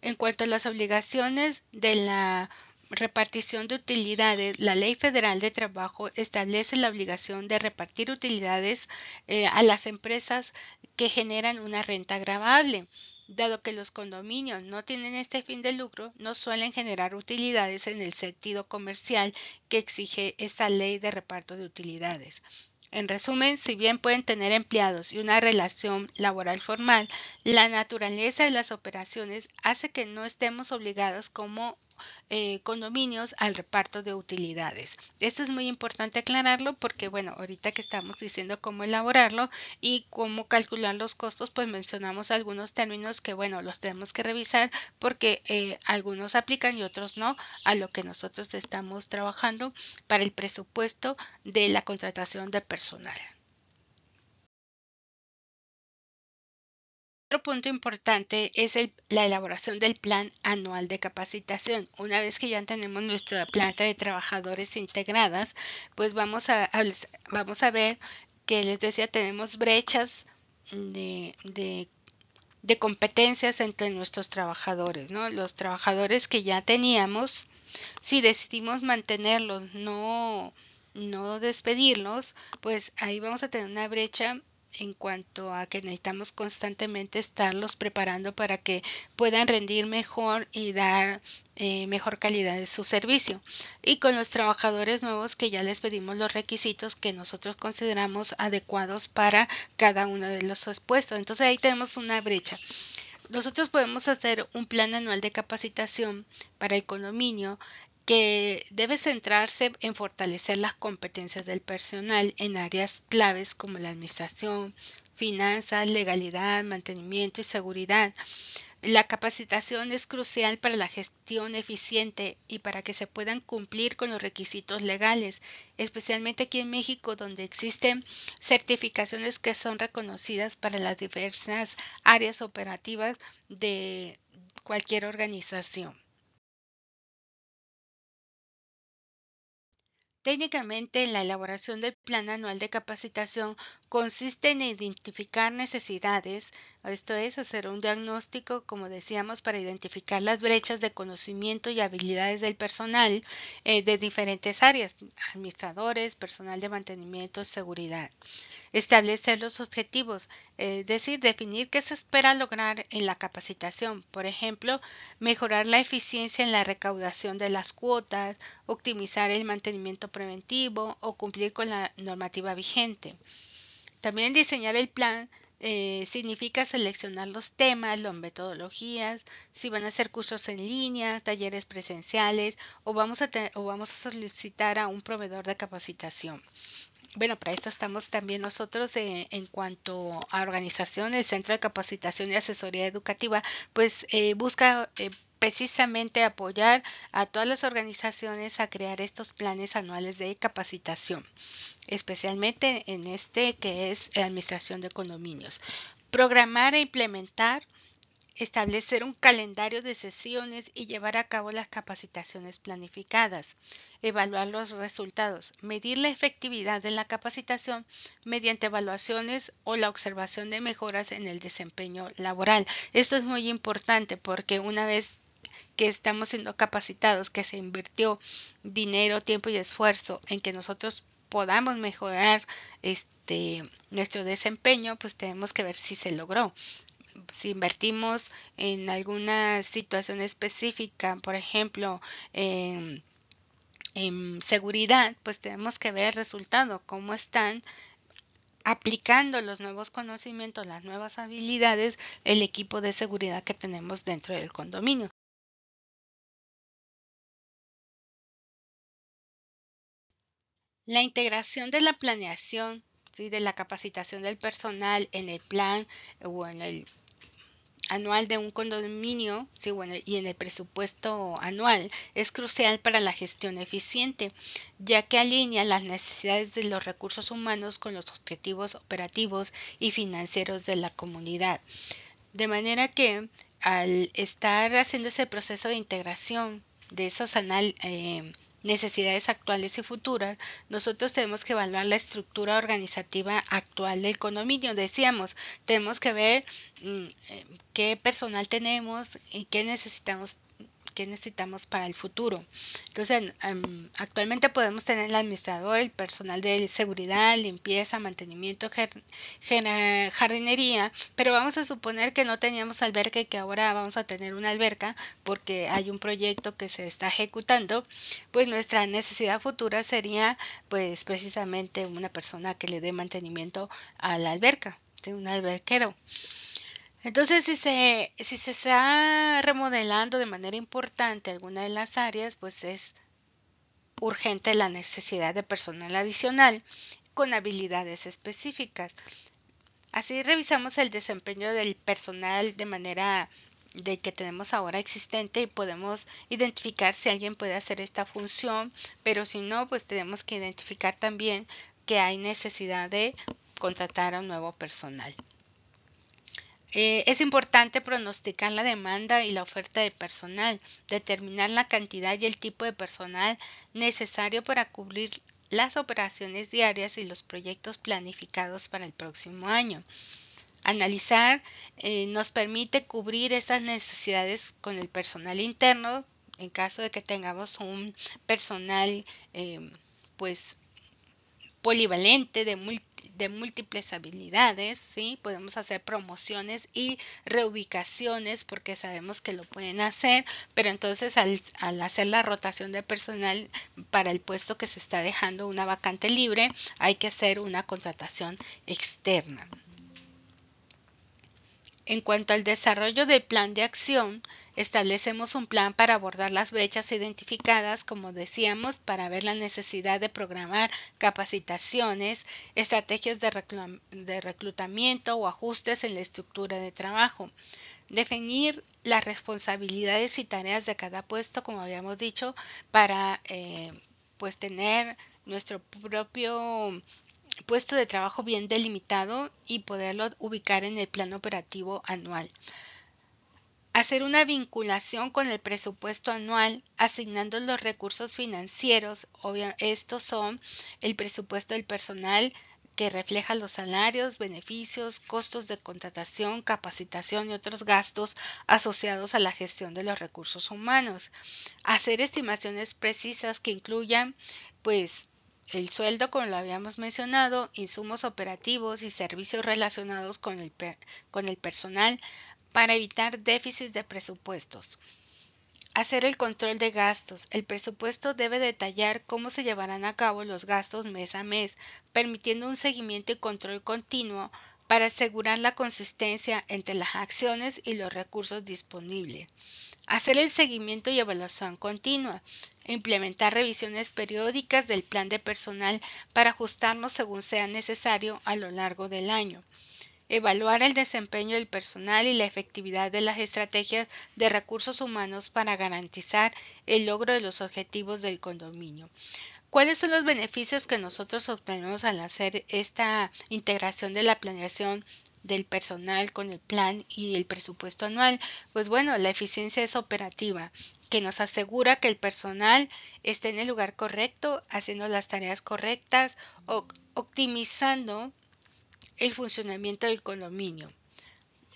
En cuanto a las obligaciones de la repartición de utilidades, la Ley Federal de Trabajo establece la obligación de repartir utilidades a las empresas que generan una renta gravable. Dado que los condominios no tienen este fin de lucro, no suelen generar utilidades en el sentido comercial que exige esta ley de reparto de utilidades. En resumen, si bien pueden tener empleados y una relación laboral formal, la naturaleza de las operaciones hace que no estemos obligados como condominios al reparto de utilidades. Esto es muy importante aclararlo porque, bueno, ahorita que estamos diciendo cómo elaborarlo y cómo calcular los costos, pues mencionamos algunos términos que, bueno, los tenemos que revisar porque algunos aplican y otros no a lo que nosotros estamos trabajando para el presupuesto de la contratación de personal. Otro punto importante es la elaboración del plan anual de capacitación. Una vez que ya tenemos nuestra planta de trabajadores integradas, pues vamos a ver que les decía, tenemos brechas de competencias entre nuestros trabajadores, ¿no? Los trabajadores que ya teníamos, si decidimos mantenerlos, no despedirlos, pues ahí vamos a tener una brecha en cuanto a que necesitamos constantemente estarlos preparando para que puedan rendir mejor y dar mejor calidad de su servicio. Y con los trabajadores nuevos que ya les pedimos los requisitos que nosotros consideramos adecuados para cada uno de los puestos. Entonces ahí tenemos una brecha. Nosotros podemos hacer un plan anual de capacitación para el condominio que debe centrarse en fortalecer las competencias del personal en áreas claves como la administración, finanzas, legalidad, mantenimiento y seguridad. La capacitación es crucial para la gestión eficiente y para que se puedan cumplir con los requisitos legales, especialmente aquí en México, donde existen certificaciones que son reconocidas para las diversas áreas operativas de cualquier organización. Técnicamente, la elaboración del plan anual de capacitación consiste en identificar necesidades, esto es, hacer un diagnóstico, como decíamos, para identificar las brechas de conocimiento y habilidades del personal de diferentes áreas, administradores, personal de mantenimiento, seguridad. Establecer los objetivos, es decir, definir qué se espera lograr en la capacitación. Por ejemplo, mejorar la eficiencia en la recaudación de las cuotas, optimizar el mantenimiento preventivo o cumplir con la normativa vigente. También diseñar el plan significa seleccionar los temas, las metodologías, si van a hacer cursos en línea, talleres presenciales o vamos a solicitar a un proveedor de capacitación. Bueno, para esto estamos también nosotros en cuanto a organización, el Centro de Capacitación y Asesoría Educativa, pues busca precisamente apoyar a todas las organizaciones a crear estos planes anuales de capacitación, especialmente en este que es Administración de Condominios. Programar e implementar, establecer un calendario de sesiones y llevar a cabo las capacitaciones planificadas, evaluar los resultados, medir la efectividad de la capacitación mediante evaluaciones o la observación de mejoras en el desempeño laboral. Esto es muy importante porque una vez que estamos siendo capacitados, que se invirtió dinero, tiempo y esfuerzo en que nosotros podamos mejorar nuestro desempeño, pues tenemos que ver si se logró. Si invertimos en alguna situación específica, por ejemplo, en seguridad, pues tenemos que ver el resultado, cómo están aplicando los nuevos conocimientos, las nuevas habilidades, el equipo de seguridad que tenemos dentro del condominio. La integración de la planeación, ¿sí?, de la capacitación del personal en el plan o en el anual de un condominio, sí, bueno, y en el presupuesto anual es crucial para la gestión eficiente, ya que alinea las necesidades de los recursos humanos con los objetivos operativos y financieros de la comunidad. De manera que al estar haciendo ese proceso de integración de esas necesidades actuales y futuras, nosotros tenemos que evaluar la estructura organizativa actual del condominio. Decíamos, tenemos que ver qué personal tenemos y qué necesitamos para el futuro. Entonces, actualmente podemos tener el administrador, el personal de seguridad, limpieza, mantenimiento, jardinería, pero vamos a suponer que no teníamos alberca y que ahora vamos a tener una alberca porque hay un proyecto que se está ejecutando. Pues nuestra necesidad futura sería pues precisamente una persona que le dé mantenimiento a la alberca, ¿sí?, un alberquero. Entonces, si se está remodelando de manera importante alguna de las áreas, pues es urgente la necesidad de personal adicional con habilidades específicas. Así revisamos el desempeño del personal de manera de que tenemos ahora existente y podemos identificar si alguien puede hacer esta función, pero si no, pues tenemos que identificar también que hay necesidad de contratar a un nuevo personal. Es importante pronosticar la demanda y la oferta de personal, determinar la cantidad y el tipo de personal necesario para cubrir las operaciones diarias y los proyectos planificados para el próximo año. Analizar nos permite cubrir estas necesidades con el personal interno en caso de que tengamos un personal pues polivalente de múltiples habilidades, ¿sí? Podemos hacer promociones y reubicaciones porque sabemos que lo pueden hacer, pero entonces al hacer la rotación de personal para el puesto que se está dejando una vacante libre, hay que hacer una contratación externa. En cuanto al desarrollo del plan de acción, establecemos un plan para abordar las brechas identificadas, como decíamos, para ver la necesidad de programar capacitaciones, estrategias de reclutamiento o ajustes en la estructura de trabajo. Definir las responsabilidades y tareas de cada puesto, como habíamos dicho, para pues tener nuestro propio puesto de trabajo bien delimitado y poderlo ubicar en el plan operativo anual. Hacer una vinculación con el presupuesto anual, asignando los recursos financieros. Estos son el presupuesto del personal que refleja los salarios, beneficios, costos de contratación, capacitación y otros gastos asociados a la gestión de los recursos humanos. Hacer estimaciones precisas que incluyan, pues, el sueldo, como lo habíamos mencionado, insumos operativos y servicios relacionados con el personal para evitar déficits de presupuestos. Hacer el control de gastos. El presupuesto debe detallar cómo se llevarán a cabo los gastos mes a mes, permitiendo un seguimiento y control continuo para asegurar la consistencia entre las acciones y los recursos disponibles. Hacer el seguimiento y evaluación continua. Implementar revisiones periódicas del plan de personal para ajustarlo según sea necesario a lo largo del año. Evaluar el desempeño del personal y la efectividad de las estrategias de recursos humanos para garantizar el logro de los objetivos del condominio. ¿Cuáles son los beneficios que nosotros obtenemos al hacer esta integración de la planeación del personal con el plan y el presupuesto anual? Pues bueno, la eficiencia es operativa, que nos asegura que el personal esté en el lugar correcto, haciendo las tareas correctas, optimizando el funcionamiento del condominio.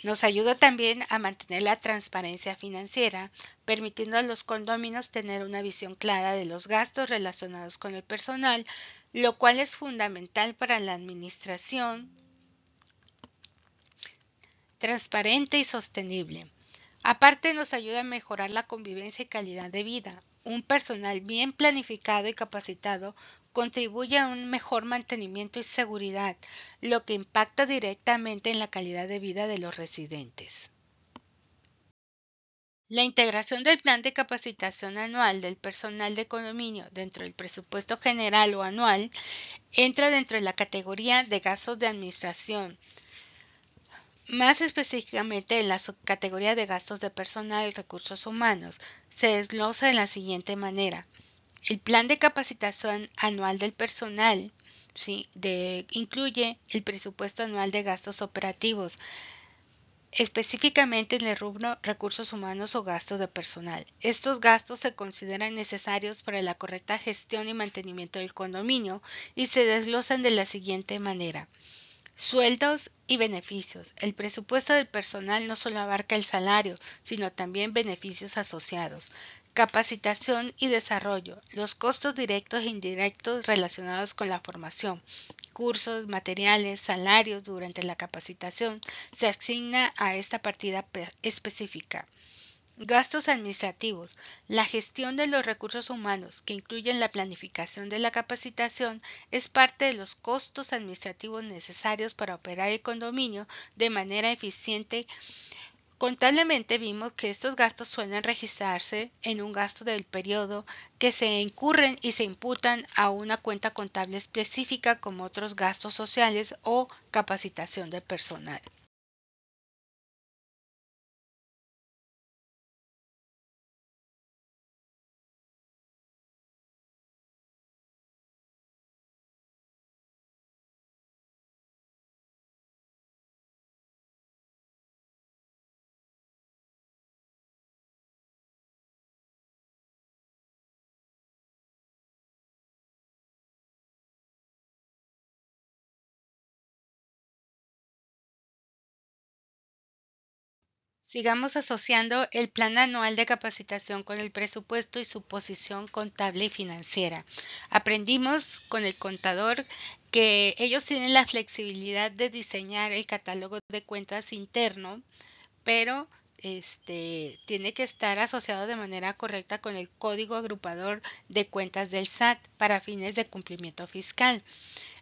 Nos ayuda también a mantener la transparencia financiera, permitiendo a los condóminos tener una visión clara de los gastos relacionados con el personal, lo cual es fundamental para la administración transparente y sostenible. Aparte, nos ayuda a mejorar la convivencia y calidad de vida. un personal bien planificado y capacitado contribuye a un mejor mantenimiento y seguridad, lo que impacta directamente en la calidad de vida de los residentes. La integración del plan de capacitación anual del personal de condominio dentro del presupuesto general o anual entra dentro de la categoría de gastos de administración, más específicamente en la subcategoría de gastos de personal y recursos humanos. Se desglosa de la siguiente manera. El plan de capacitación anual del personal incluye el presupuesto anual de gastos operativos, específicamente en el rubro recursos humanos o gastos de personal. Estos gastos se consideran necesarios para la correcta gestión y mantenimiento del condominio y se desglosan de la siguiente manera. Sueldos y beneficios. El presupuesto del personal no solo abarca el salario, sino también beneficios asociados. Capacitación y desarrollo. Los costos directos e indirectos relacionados con la formación, cursos, materiales, salarios durante la capacitación se asigna a esta partida específica. Gastos administrativos. La gestión de los recursos humanos, que incluyen la planificación de la capacitación, es parte de los costos administrativos necesarios para operar el condominio de manera eficiente. Contablemente vimos que estos gastos suelen registrarse en un gasto del periodo que se incurren y se imputan a una cuenta contable específica como otros gastos sociales o capacitación de personal. Sigamos asociando el plan anual de capacitación con el presupuesto y su posición contable y financiera. Aprendimos con el contador que ellos tienen la flexibilidad de diseñar el catálogo de cuentas interno, pero tiene que estar asociado de manera correcta con el código agrupador de cuentas del SAT para fines de cumplimiento fiscal.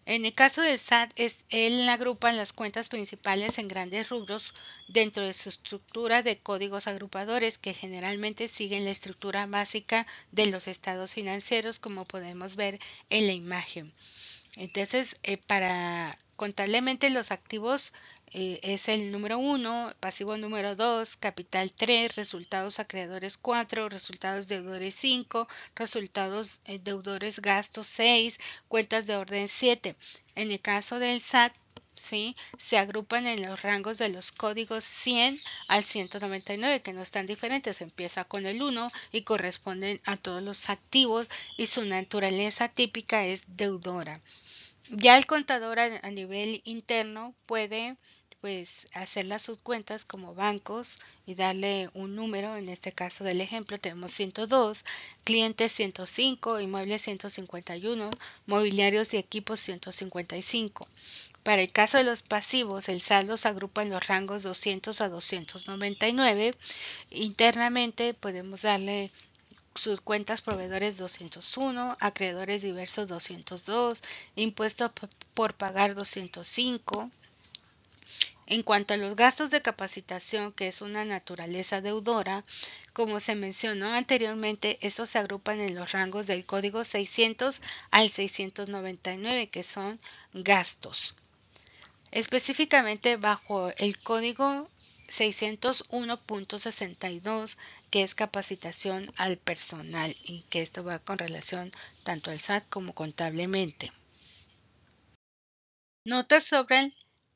En el caso del SAT, él agrupa las cuentas principales en grandes rubros dentro de su estructura de códigos agrupadores que generalmente siguen la estructura básica de los estados financieros, como podemos ver en la imagen. Entonces, para contablemente los activos es el número 1, pasivo número 2, capital 3, resultados acreedores 4, resultados deudores 5, resultados deudores gastos 6, cuentas de orden 7. En el caso del SAT, ¿sí? Se agrupan en los rangos de los códigos 100 al 199, que no están diferentes. Empieza con el 1 y corresponden a todos los activos y su naturaleza típica es deudora. Ya el contador a nivel interno puede hacer las subcuentas como bancos y darle un número. En este caso del ejemplo tenemos 102, clientes 105, inmuebles 151, mobiliarios y equipos 155. Para el caso de los pasivos, el saldo se agrupa en los rangos 200 a 299. Internamente podemos darle sus cuentas proveedores 201, acreedores diversos 202, impuestos por pagar 205. En cuanto a los gastos de capacitación, que es una naturaleza deudora, como se mencionó anteriormente, estos se agrupan en los rangos del código 600 al 699, que son gastos. Específicamente bajo el código 601.62, que es capacitación al personal y que esto va con relación tanto al SAT como contablemente. Notas sobre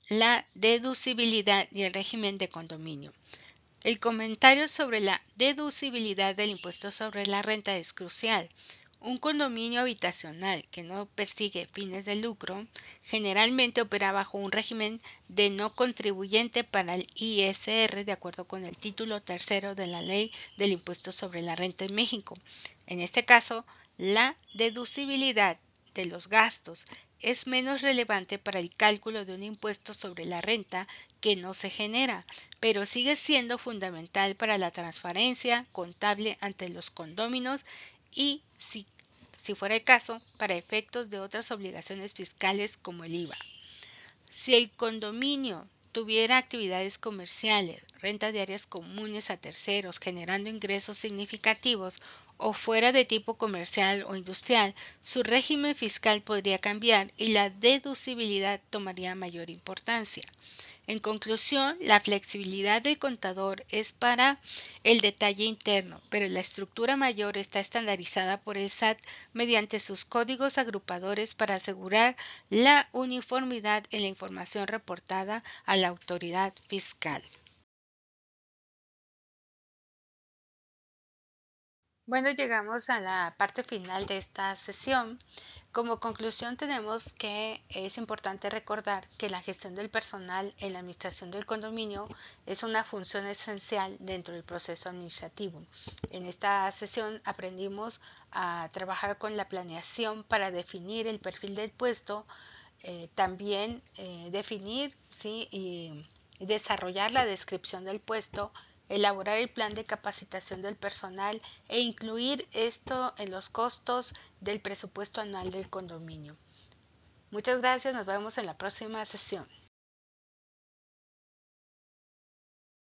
la deducibilidad y el régimen de condominio. El comentario sobre la deducibilidad del impuesto sobre la renta es crucial. Un condominio habitacional que no persigue fines de lucro generalmente opera bajo un régimen de no contribuyente para el ISR de acuerdo con el título tercero de la Ley del Impuesto sobre la Renta en México. En este caso, la deducibilidad de los gastos es menos relevante para el cálculo de un impuesto sobre la renta que no se genera, pero sigue siendo fundamental para la transparencia contable ante los condóminos y, si fuera el caso, para efectos de otras obligaciones fiscales como el IVA. Si el condominio tuviera actividades comerciales, rentas diarias comunes a terceros, generando ingresos significativos, o fuera de tipo comercial o industrial, su régimen fiscal podría cambiar y la deducibilidad tomaría mayor importancia. En conclusión, la flexibilidad del contador es para el detalle interno, pero la estructura mayor está estandarizada por el SAT mediante sus códigos agrupadores para asegurar la uniformidad en la información reportada a la autoridad fiscal. Bueno, llegamos a la parte final de esta sesión. Como conclusión tenemos que es importante recordar que la gestión del personal en la administración del condominio es una función esencial dentro del proceso administrativo. En esta sesión aprendimos a trabajar con la planeación para definir el perfil del puesto, también definir, ¿sí?, y desarrollar la descripción del puesto, elaborar el plan de capacitación del personal e incluir esto en los costos del presupuesto anual del condominio. Muchas gracias, nos vemos en la próxima sesión.